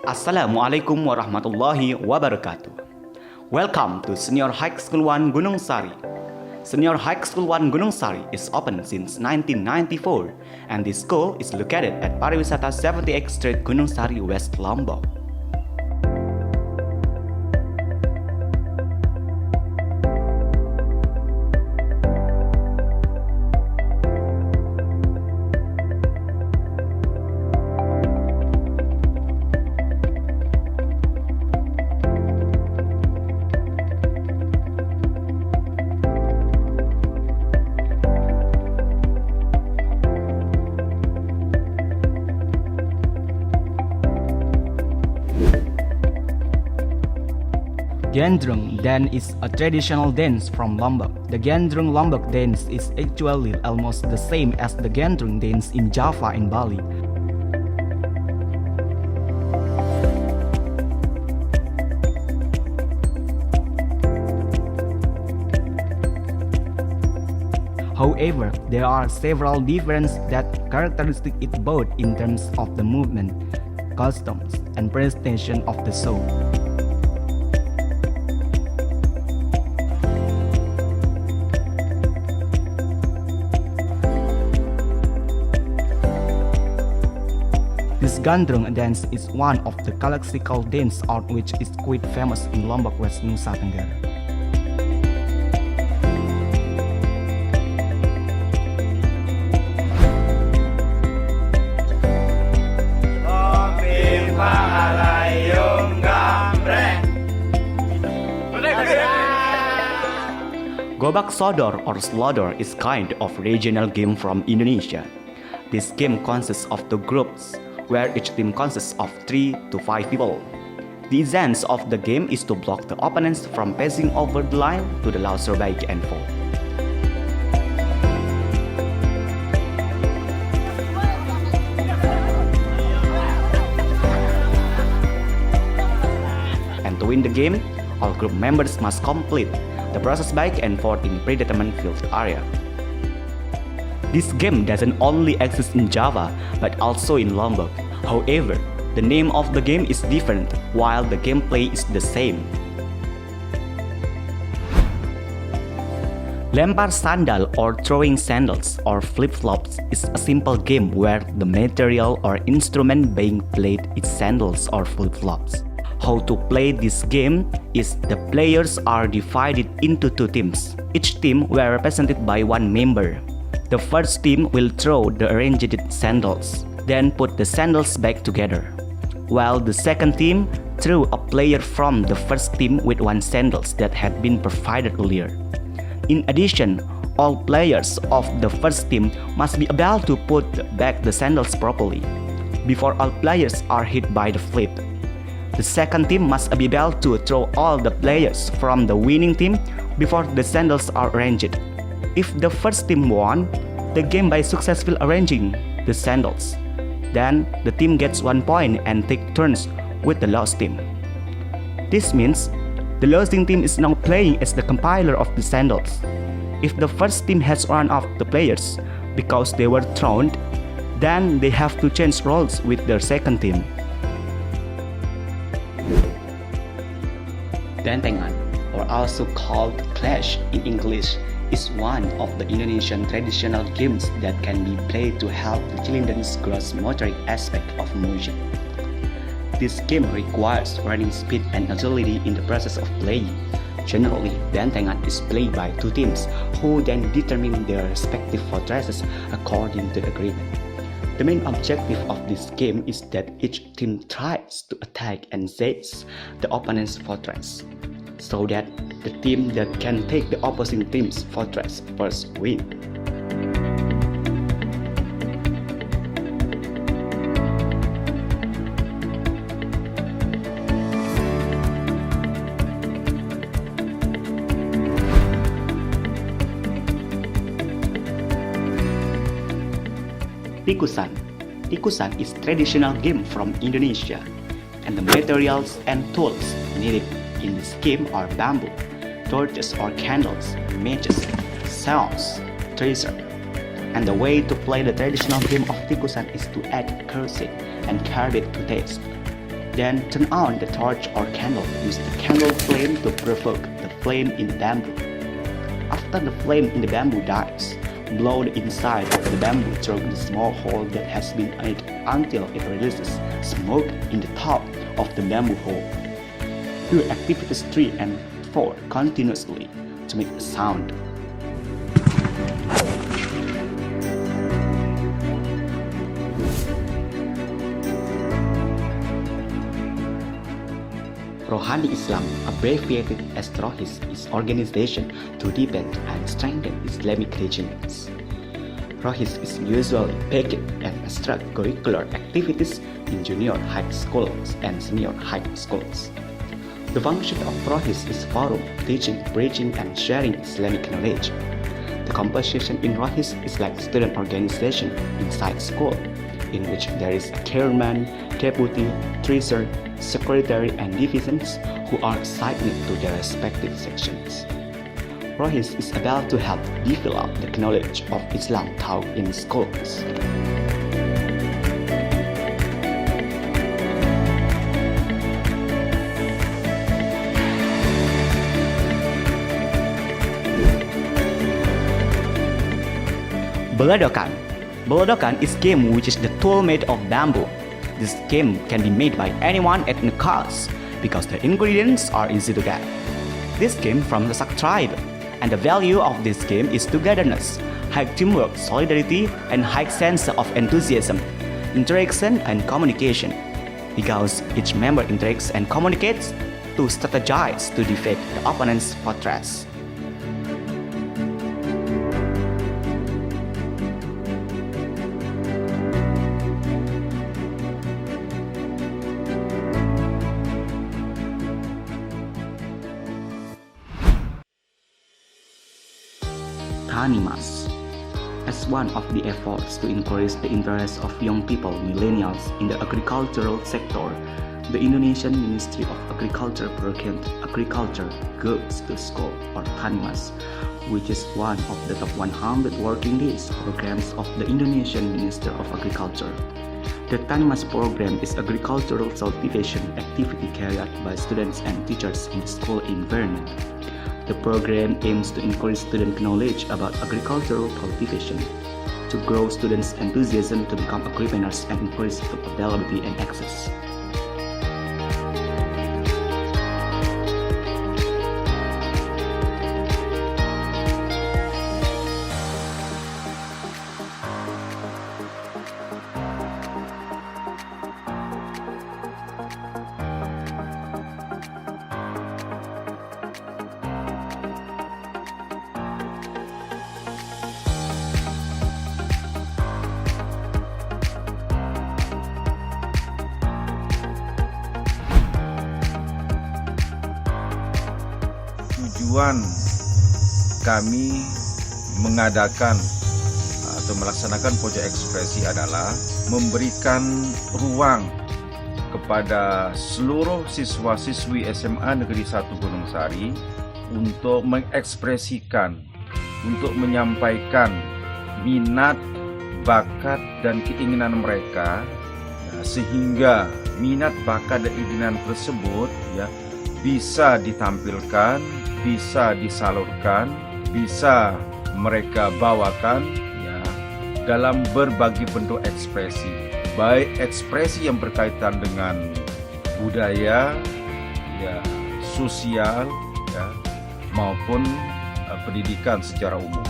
Assalamualaikum warahmatullahi wabarakatuh. Welcome to Senior High School 1 Gunung Sari. Senior High School 1 Gunung Sari is open since 1994 and the school is located at Pariwisata 78 Street, Gunung Sari, West Lombok. Gendrung dance is a traditional dance from Lombok. The Gendrung Lombok dance is actually almost the same as the Gendrung dance in Java and Bali. However, there are several differences that characterize it both in terms of the movement, customs, and presentation of the show. This Gandrung dance is one of the classical dance art which is quite famous in Lombok, West Nusa Tenggara. Gobak Sodor or Slodor is kind of regional game from Indonesia. This game consists of two groups, where each team consists of 3 to 5 people. The essence of the game is to block the opponents from passing over the line to the loser back and forth. And to win the game, all group members must complete the process back and forth in predetermined field area. This game doesn't only exist in Java, but also in Lombok. However, the name of the game is different, while the gameplay is the same. Lempar Sandal or throwing sandals or flip-flops is a simple game where the material or instrument being played is sandals or flip-flops. How to play this game is the players are divided into two teams. Each team were represented by one member. The first team will throw the arranged sandals, then put the sandals back together, while the second team threw a player from the first team with one sandals that had been provided earlier. In addition, all players of the first team must be able to put back the sandals properly before all players are hit by the flip. The second team must be able to throw all the players from the winning team before the sandals are arranged. If the first team won the game by successfully arranging the sandals, then the team gets 1 point and take turns with the lost team. This means the losing team is now playing as the compiler of the sandals. If the first team has run off the players because they were thrown, then they have to change roles with their second team. Dentengan, or also called Clash in English, is one of the Indonesian traditional games that can be played to help the children's gross motoric aspect of motion. This game requires running speed and agility in the process of playing. Generally, Dentengan is played by two teams who then determine their respective fortresses according to the agreement. The main objective of this game is that each team tries to attack and seize the opponent's fortress, so that the team that can take the opposing team's fortress first win. Tikusan. Tikusan is traditional game from Indonesia, and the materials and tools needed in this game are bamboo, torches or candles, matches, saws, tracer. And the way to play the traditional game of Tikusan is to add cursing and carve it to taste. Then turn on the torch or candle. Use the candle flame to provoke the flame in the bamboo. After the flame in the bamboo dies, blow the inside of the bamboo through the small hole that has been made until it releases smoke in the top of the bamboo hole. Do activities 3 and 4 continuously to make a sound. Rohani Islam, abbreviated as Rohis, is organization to deepen and strengthen Islamic teachings. Rohis is usually packaged as extracurricular activities in junior high schools and senior high schools. The function of Rohis is forum, teaching, preaching, and sharing Islamic knowledge. The composition in Rohis is like student organization inside school, in which there is a chairman, deputy, treasurer, secretary, and divisions who are assigned to their respective sections. Rohis is about to help develop the knowledge of Islam taught in schools. Beladokan. Beladokan is game which is the tool made of bamboo. This game can be made by anyone at any cost because the ingredients are easy to get. This game from the Sak tribe, and the value of this game is togetherness, high teamwork, solidarity, and high sense of enthusiasm, interaction, and communication. Because each member interacts and communicates to strategize to defeat the opponent's fortress. Tanimas. As one of the efforts to encourage the interest of young people, millennials, in the agricultural sector, the Indonesian Ministry of Agriculture proclaimed Agriculture Goes to School, or Tanimas, which is one of the top 100 working days programs of the Indonesian Minister of Agriculture. The Tanimas program is agricultural cultivation activity carried out by students and teachers in the school environment. The program aims to encourage student knowledge about agricultural cultivation, to grow students' enthusiasm to become agripreneurs and increase food availability and access. Tujuan kami mengadakan atau melaksanakan pojok ekspresi adalah memberikan ruang kepada seluruh siswa-siswi SMA Negeri 1 Gunung Sari untuk mengekspresikan, untuk menyampaikan minat, bakat, dan keinginan mereka, sehingga minat, bakat, dan keinginan tersebut bisa ditampilkan, bisa disalurkan, bisa mereka bawakan dalam berbagai bentuk ekspresi, baik ekspresi yang berkaitan dengan budaya, sosial, maupun pendidikan secara umum.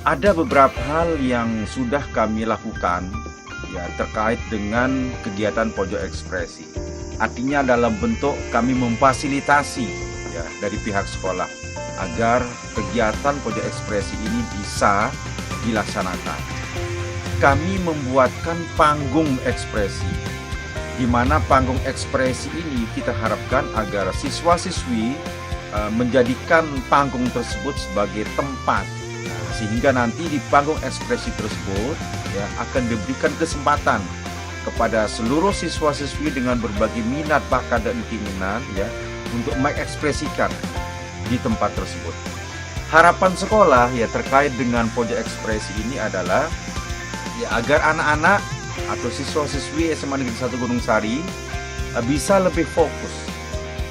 Ada beberapa hal yang sudah kami lakukan terkait dengan kegiatan pojok ekspresi. Artinya dalam bentuk kami memfasilitasi dari pihak sekolah agar kegiatan pojok ekspresi ini bisa dilaksanakan. Kami membuatkan panggung ekspresi, di mana panggung ekspresi ini kita harapkan agar siswa-siswi menjadikan panggung tersebut sebagai tempat, sehingga nanti di panggung ekspresi tersebut akan diberikan kesempatan kepada seluruh siswa-siswi dengan berbagai minat, bakat, dan keinginan untuk mengekspresikan di tempat tersebut. Harapan sekolah terkait dengan pojok ekspresi ini adalah agar anak-anak atau siswa-siswi SMA Negeri 1 Gunung Sari bisa lebih fokus,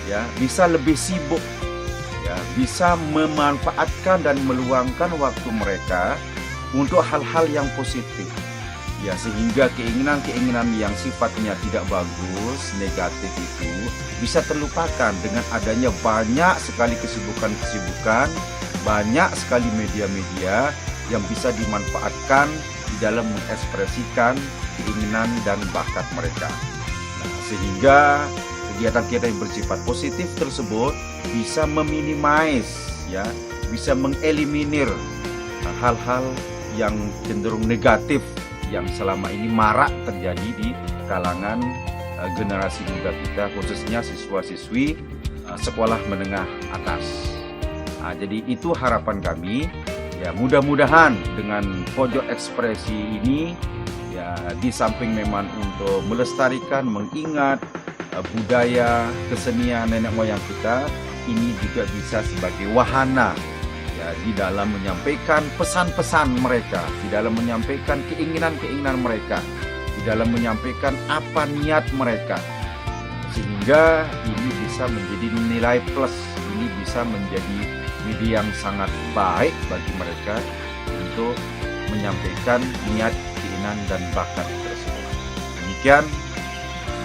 ya, bisa lebih sibuk, ya, bisa memanfaatkan dan meluangkan waktu mereka untuk hal-hal yang positif. Ya, sehingga keinginan-keinginan yang sifatnya tidak bagus, negatif itu bisa terlupakan dengan adanya banyak sekali kesibukan-kesibukan, banyak sekali media-media yang bisa dimanfaatkan di dalam mengekspresikan keinginan dan bakat mereka. Nah, sehingga kegiatan-kegiatan yang bersifat positif tersebut bisa meminimais, ya, bisa mengeliminir hal-hal yang cenderung negatif yang selama ini marak terjadi di kalangan generasi muda kita, khususnya siswa-siswi sekolah menengah atas. Nah, jadi itu harapan kami, ya, mudah-mudahan dengan pojok ekspresi ini, ya, di samping memang untuk melestarikan, mengingat budaya, kesenian nenek moyang kita, ini juga bisa sebagai wahana, ya, di dalam menyampaikan pesan-pesan mereka, di dalam menyampaikan keinginan-keinginan mereka, di dalam menyampaikan apa niat mereka, sehingga ini bisa menjadi nilai plus, ini bisa menjadi media yang sangat baik bagi mereka untuk menyampaikan niat, keinginan, dan bakat tersebut. Demikian,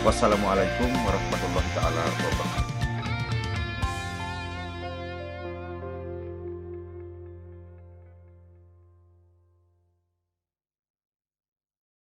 wassalamualaikum warahmatullahi wabarakatuh.